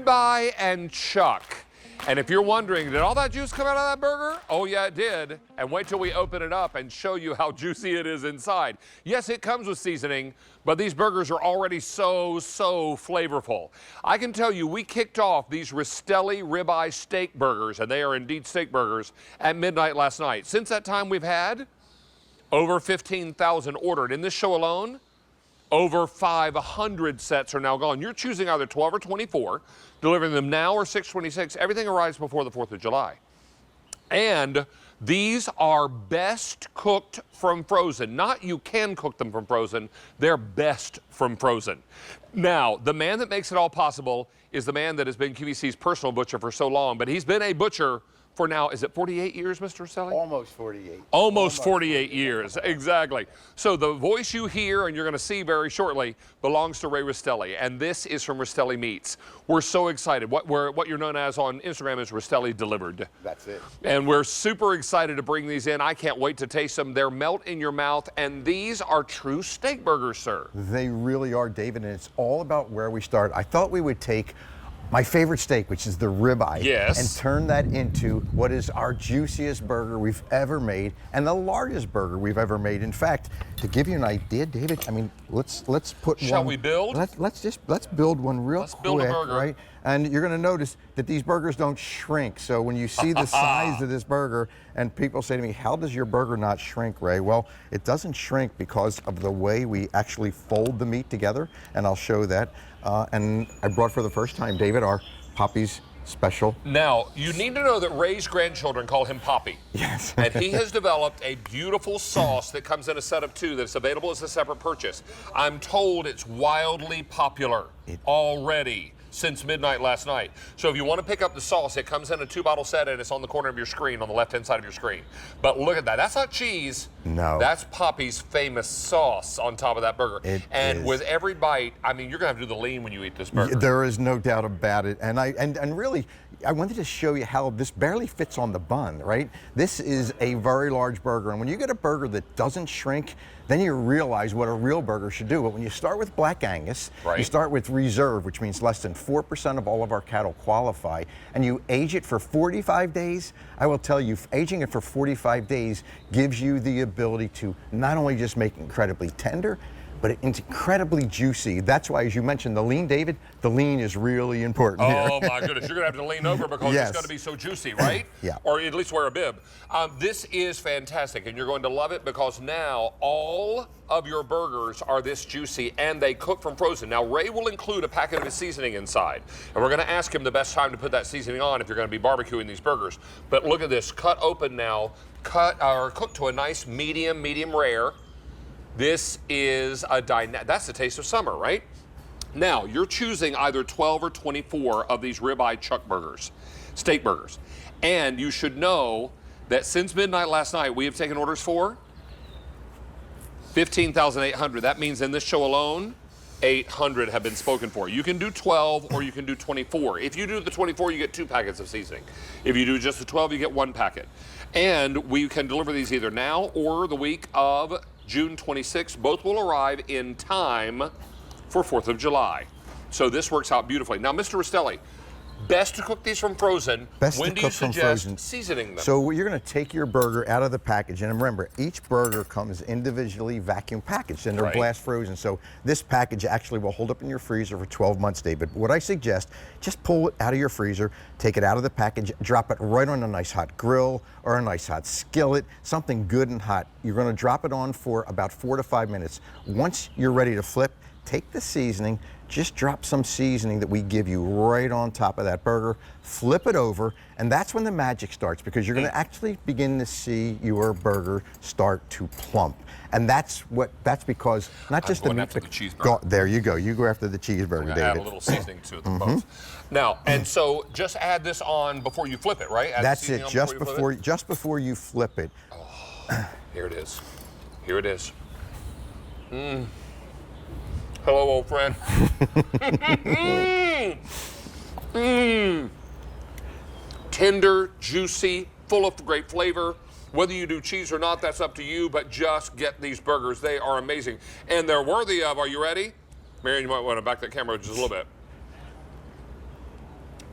Ribeye and chuck. And if you're wondering, did all that juice come out of that burger? Oh yeah, it did. And wait till we open it up and show you how juicy it is inside. Yes, it comes with seasoning, but these burgers are already so flavorful. I can tell you, we kicked off these Rastelli Ribeye Steakburgers, and they are indeed steak burgers, at midnight last night. Since that time, we've had over 15,000 ordered. In this show alone, over 500 sets are now gone. You're choosing either 12 or 24, delivering them now or 6/26. Everything arrives before the 4th of July. And these are best cooked from frozen. Not you can cook them from frozen, they're best from frozen. Now, the man that makes it all possible is the man that has been QVC's personal butcher for so long, but he's been a butcher for now, is it 48 years, Mr. Rastelli? Almost 48. Almost 48 years, exactly. So the voice you hear and you're going to see very shortly belongs to Ray Rastelli, and this is from Rastelli Meats. We're so excited. What you're known as on Instagram is Rastelli Delivered. That's it. And we're super excited to bring these in. I can't wait to taste them. They're melt in your mouth, and these are true steak burgers, sir. They really are, David, and it's all about where we start. I thought we would take my favorite steak, which is the ribeye, yes, and turn that into what is our juiciest burger we've ever made and the largest burger we've ever made. In fact, to give you an idea, David, I mean, let's put Shall one. we build? Let's build one real quick. Let's build a burger, right? And you're going to notice that these burgers don't shrink. So when you see the size of this burger, and people say to me, "How does your burger not shrink, Ray?" Well, it doesn't shrink because of the way we actually fold the meat together, and I'll show that. And I brought for the first time, David, our Poppy's special. Now, you need to know that Ray's grandchildren call him Poppy. Yes. And he has developed a beautiful sauce that comes in a set of 2 that's available as a separate purchase. I'm told it's wildly popular already since midnight last night. So if you want to pick up the sauce, it comes in a 2-bottle set and it's on the corner of your screen, on the left-hand side of your screen. But look at that. That's not cheese. No. That's Poppy's famous sauce on top of that burger. And with every bite, I mean, you're going to have to do the lean when you eat this burger. There is no doubt about it. And really, I wanted to show you how this barely fits on the bun, right? This is a very large burger. And when you get a burger that doesn't shrink, then you realize what a real burger should do. But when you start with Black Angus, you start with reserve, which means less than 4% of all of our cattle qualify, and you age it for 45 days, I will tell you, aging it for 45 days gives you the ability to not only just make it incredibly tender, but it's incredibly juicy. That's why, as you mentioned, the lean, David, the lean is really important here. Oh my goodness, you're gonna have to lean over because it's gonna be so juicy, right? Yeah. Or at least wear a bib. This is fantastic, and you're going to love it because now all of your burgers are this juicy and they cook from frozen. Now, Ray will include a packet of his seasoning inside, and we're gonna ask him the best time to put that seasoning on if you're gonna be barbecuing these burgers. But look at this, cut open now, cooked to a nice medium rare. This is that's the taste of summer, right? Now, you're choosing either 12 or 24 of these ribeye chuck burgers, steak burgers. And you should know that since midnight last night, we have taken orders for 15,800. That means in this show alone, 800 have been spoken for. You can do 12 or you can do 24. If you do the 24, you get 2 packets of seasoning. If you do just the 12, you get 1 packet. And we can deliver these either now or the week of June 26th. Both will arrive in time for 4th of July. So this works out beautifully. Now, Mr. Rastelli, best to cook these from frozen. When do you suggest seasoning them? So you're going to take your burger out of the package, and remember, each burger comes individually vacuum packaged, and they're blast frozen. So this package actually will hold up in your freezer for 12 months, David. What I suggest, just pull it out of your freezer, take it out of the package, drop it right on a nice hot grill or a nice hot skillet, something good and hot. You're going to drop it on for about 4 to 5 minutes. Once you're ready to flip, take the seasoning, just drop some seasoning that we give you right on top of that burger, flip it over, and that's when the magic starts, because you're going to actually begin to see your burger start to plump. And that's because not just the meat, after the cheeseburger. There you go. You go after the cheeseburger, David. Add a little seasoning to them both. Now, and so just add this on before you flip it, right? That's it. Just before you flip it. Oh, here it is. Here it is. Hello, old friend. Tender, juicy, full of great flavor. Whether you do cheese or not, that's up to you, but just get these burgers. They are amazing. And they're worthy of, are you ready? Marion, you might want to back that camera just a little bit.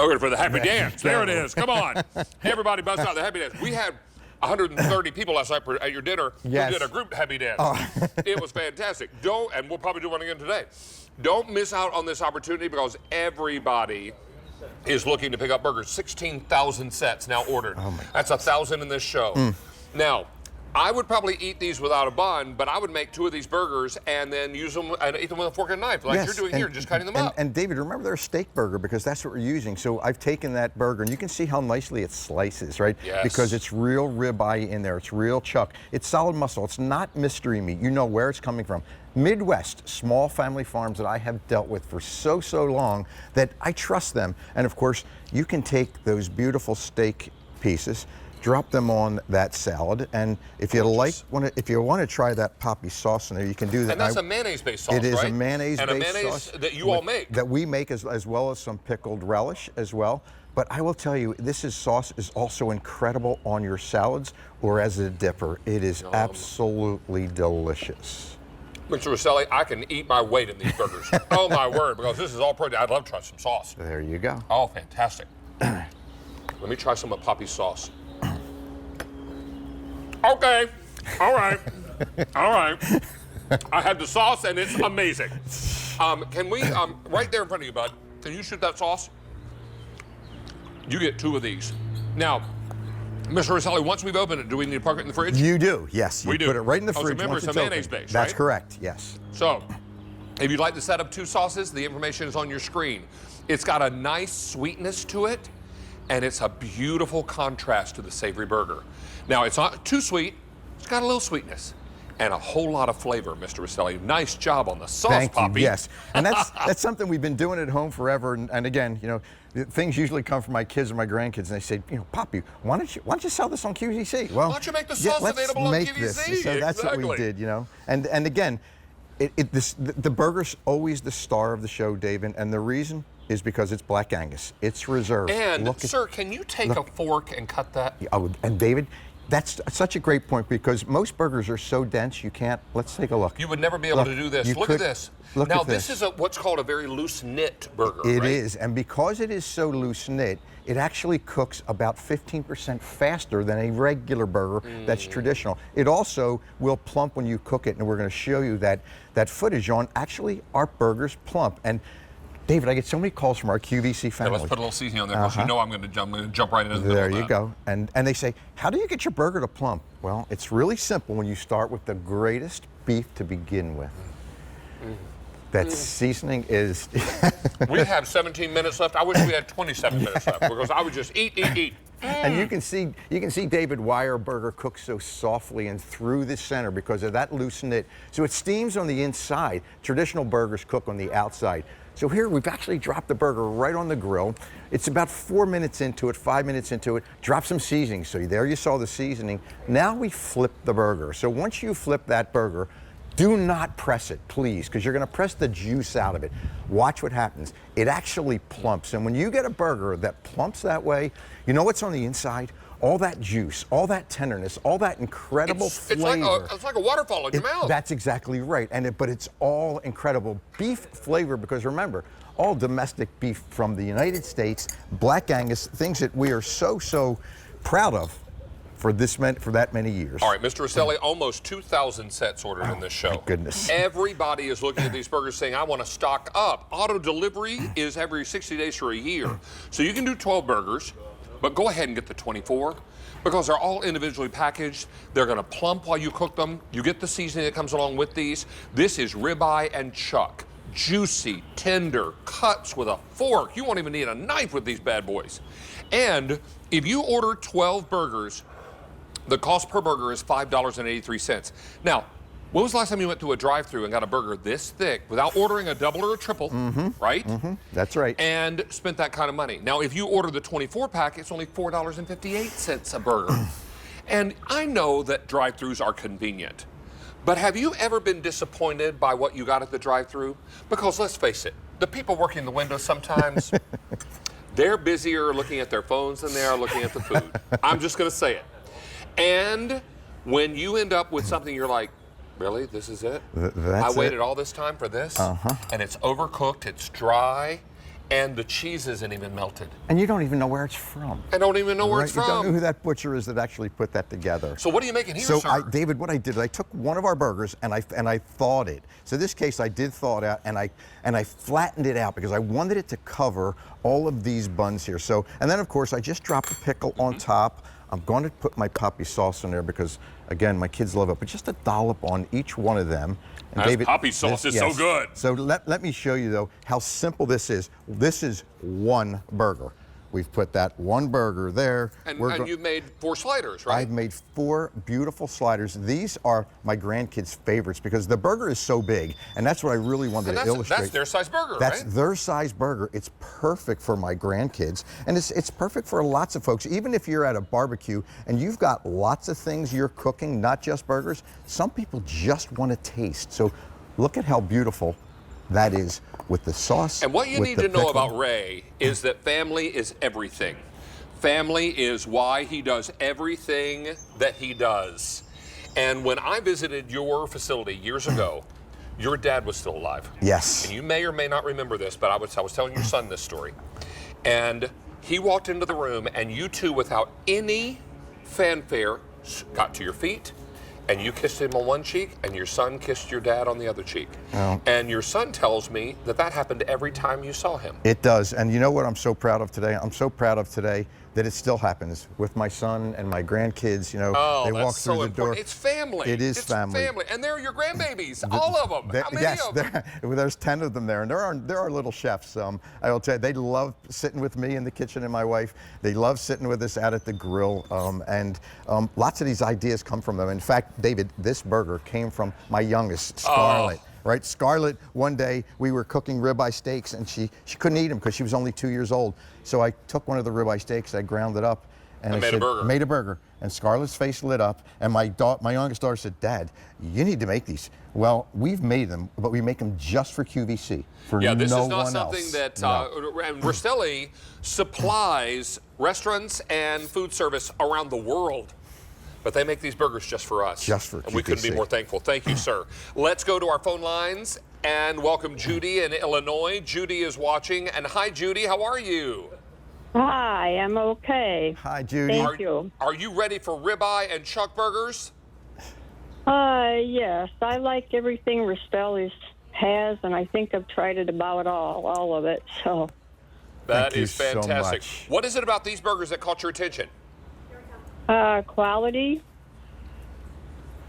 Oh, for the happy dance. There it is. Come on. Everybody bust out the happy dance. We had 130 people last night at your dinner who did a group happy dance. Oh. It was fantastic. And we'll probably do one again today. Don't miss out on this opportunity because everybody is looking to pick up burgers. 16,000 sets now ordered. Oh my That's 1,000 in this show. Now, I would probably eat these without a bun, but I would make 2 of these burgers and then use them and eat them with a fork and knife, like you're doing here, just cutting them up. And David, remember they're a steak burger because that's what we're using. So I've taken that burger, and you can see how nicely it slices, right? Yes. Because it's real ribeye in there. It's real chuck. It's solid muscle. It's not mystery meat. You know where it's coming from. Midwest, small family farms that I have dealt with for so long that I trust them. And of course, you can take those beautiful steak pieces, drop them on that salad, and if you if you want to try that poppy sauce in there, you can do that. And that's a mayonnaise-based sauce, right? It is a mayonnaise-based sauce. And a mayonnaise that you all make. That we make as well as some pickled relish as well. But I will tell you, this sauce is also incredible on your salads or as a dipper. It is absolutely delicious. Mr. Rastelli, I can eat my weight in these burgers. Oh my word, because this is all protein. I'd love to try some sauce. There you go. Oh, fantastic. Let me try some of Poppy's sauce. Okay, all right, all right. I had the sauce and it's amazing. Can we, right there in front of you, bud, can you shoot that sauce? You get 2 of these. Now, Mr. Rastelli, once we've opened it, do we need to park it in the fridge? You do, yes. You put it right in the fridge. Remember, it's a mayonnaise base, That's right? correct, yes. So, if you'd like to set up 2 sauces, the information is on your screen. It's got a nice sweetness to it, and it's a beautiful contrast to the savory burger. Now, it's not too sweet. It's got a little sweetness and a whole lot of flavor, Mr. Rastelli. Nice job on the sauce, Thank Poppy. you, yes. And that's something we've been doing at home forever. And again, you know, things usually come from my kids and my grandkids, and they say, you know, Poppy, why don't you sell this on QVC? Well, why don't you make the sauce available on QVC? This. So that's what we did, you know. And again, the burger's always the star of the show, David, and the reason is because it's Black Angus. It's reserved. And, sir, can you take a fork and cut that? And David, that's such a great point because most burgers are so dense you can't. Let's take a look. You would never be able to do this. Look at this. Now, this is what's called a very loose knit burger, It right? is, and because it is so loose knit, it actually cooks about 15% faster than a regular burger that's traditional. It also will plump when you cook it, and we're going to show you that footage on. Actually, our burgers plump. And David, I get so many calls from our QVC family. Now let's put a little seasoning on there because you know I'm going to jump right into the There you go. And they say, how do you get your burger to plump? Well, it's really simple when you start with the greatest beef to begin with. That seasoning is... We have 17 minutes left. I wish we had 27 minutes left because I would just eat. And you can see David why our burger cooks so softly and through the center because of that loose knit. So it steams on the inside. Traditional burgers cook on the outside. So here we've actually dropped the burger right on the grill. It's about 4 minutes into it, 5 minutes into it. Drop some seasoning. So there you saw the seasoning. Now we flip the burger. So once you flip that burger, do not press it, please, because you're going to press the juice out of it. Watch what happens. It actually plumps. And when you get a burger that plumps that way, you know what's on the inside? All that juice, all that tenderness, all that incredible flavor. It's like a waterfall in your mouth. That's exactly right. But it's all incredible beef flavor because remember, all domestic beef from the United States, Black Angus, things that we are so proud of for that many years. All right, Mr. Rastelli, almost 2,000 sets ordered in this show. My goodness. Everybody is looking at these burgers saying, I want to stock up. Auto delivery is every 60 days for a year. So you can do 12 burgers, but go ahead and get the 24 because they're all individually packaged. They're going to plump while you cook them. You get the seasoning that comes along with these. This is ribeye and chuck. Juicy, tender, cuts with a fork. You won't even need a knife with these bad boys. And if you order 12 burgers, the cost per burger is $5.83. Now, when was the last time you went to a drive-thru and got a burger this thick without ordering a double or a triple, right? That's right. And spent that kind of money. Now, if you order the 24-pack, it's only $4.58 a burger. And I know that drive-thrus are convenient, but have you ever been disappointed by what you got at the drive-thru? Because let's face it, the people working the window sometimes, they're busier looking at their phones than they are looking at the food. I'm just going to say it. And when you end up with something you're like, really, this is it? I waited all this time for this, and it's overcooked, it's dry, And the cheese isn't even melted. And you don't even know where it's from. I don't even know where it's from. You don't know who that butcher is that actually put that together. So what are you making here, so sir? David, what I did, I took one of our burgers and I thawed it. So in this case, I did thaw it out and I flattened it out because I wanted it to cover all of these buns here. So, and then of course, I just dropped a pickle on top. I'm going to put my poppy sauce in there because, again, my kids love it, but just a dollop on each one of them. And David, poppy sauce is so good. So let me show you, though, how simple this is. This is one burger. We've put that one burger there. And you've made 4 sliders, right? I've made 4 beautiful sliders. These are my grandkids' favorites because the burger is so big, and that's what I really wanted to illustrate. That's their size burger, That's right? their size burger. It's perfect for my grandkids, and it's perfect for lots of folks. Even if you're at a barbecue and you've got lots of things you're cooking, not just burgers, some people just want to taste. So look at how beautiful that is with the sauce. And what you need to know pickle. about Ray is that family is everything. Family is why he does everything that he does. And when I visited your facility years ago, your dad was still alive. Yes. And you may or may not remember this, but I was telling your son this story. And he walked into the room, and you two, without any fanfare, got to your feet, and you kissed him on one cheek, and your son kissed your dad on the other cheek. Oh. And your son tells me that that happened every time you saw him. It does. And you know what I'm so proud of today? I'm so proud of today that it still happens with my son and my grandkids. You know, they walk through the door. It's family. It's family. And they're your grandbabies, all of them. How many of them? There's 10 of them there, and there are little chefs. I will tell you, they love sitting with me in the kitchen and my wife. They love sitting with us out at the grill, and lots of these ideas come from them. In fact, David, this burger came from my youngest, Scarlett. Right, Scarlett, one day we were cooking ribeye steaks and she couldn't eat them because she was only 2 years old. So I took one of the ribeye steaks, I ground it up, and I made said, a burger. made a burger. And Scarlett's face lit up, and my youngest daughter said, "Dad, you need to make these." Well, we've made them, but we make them just for QVC, for Yeah, this no is not one something else. that No. and Rastelli supplies restaurants and food service around the world. But they make these burgers just for us. Just for And we couldn't be QVC. more thankful. Thank you, sir. Let's go to our phone lines and welcome Judy in Illinois. Judy is watching. And hi, Judy. How are you? Hi, I'm okay. Hi, Judy. Thank you. Are you ready for ribeye and chuck burgers? Yes, I like everything Rastelli's has, and I think I've tried it about all of it. So That Thank you is so fantastic. much. What is it about these burgers that caught your attention? quality,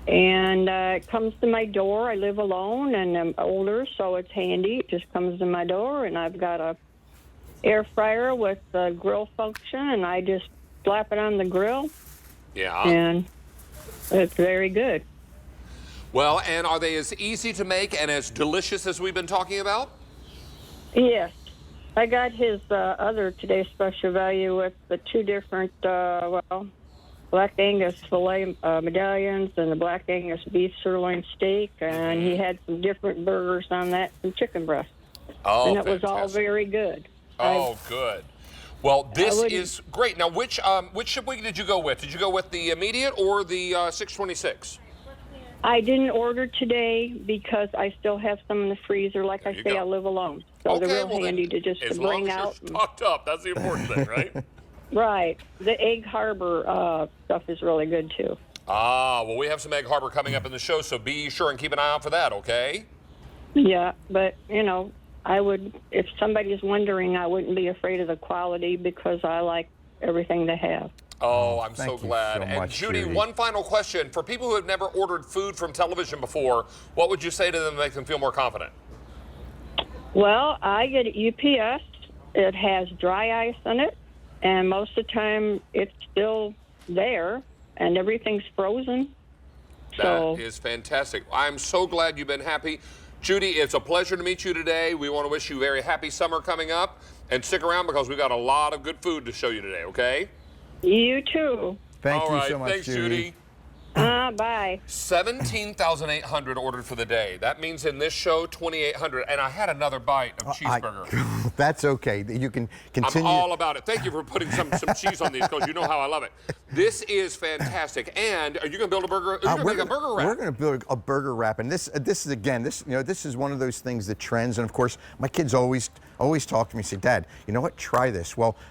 and it comes to my door. I live alone, and I'm older, so it's handy. It just comes to my door, and I've got a air fryer with the grill function, and I just slap it on the grill, Yeah. and it's very good. Well, and are they as easy to make and as delicious as we've been talking about? Yes. I got his other today's special value with the 2 different, Black Angus filet medallions and the Black Angus beef sirloin steak, and he had some different burgers on that, some chicken breast. Oh, And it was all fantastic. very good. Oh, good. Well, this wouldn't- is great. Now, which ship week did you go with? Did you go with the immediate or the 626? I didn't order today because I still have some in the freezer. Like I you say, go. I live alone, so they're real well, handy then, to just as to long bring as out. you're stocked up, that's the important thing, right? Right. The Egg Harbor stuff is really good too. Well, we have some Egg Harbor coming up in the show, so be sure and keep an eye out for that, okay? Yeah, but I would, if somebody's wondering, I wouldn't be afraid of the quality because I like everything they have. Oh, I'm so Thank you glad. so And much, Judy, Judy. one final question. For people who have never ordered food from television before, what would you say to them to make them feel more confident? Well, I get UPS. It has dry ice in it, and most of the time it's still there, and everything's frozen. So That is fantastic. I'm so glad you've been happy. Judy, it's a pleasure to meet you today. We want to wish you a very happy summer coming up. And stick around because we've got a lot of good food to show you today, okay? you too. Thank All you right, so much, thanks, Judy. Bye. 17,800 ordered for the day. That means in this show, 2,800. And I had another bite of cheeseburger. That's okay. You can continue. I'm all about it. Thank you for putting some cheese on these because you know how I love it. This is fantastic. And are you going to build a burger? You're going to make a burger wrap. We're going to build a burger wrap, and this is again, this is one of those things that trends, and of course, my kids always always talk to me and say, Dad, you know what, try this. Well,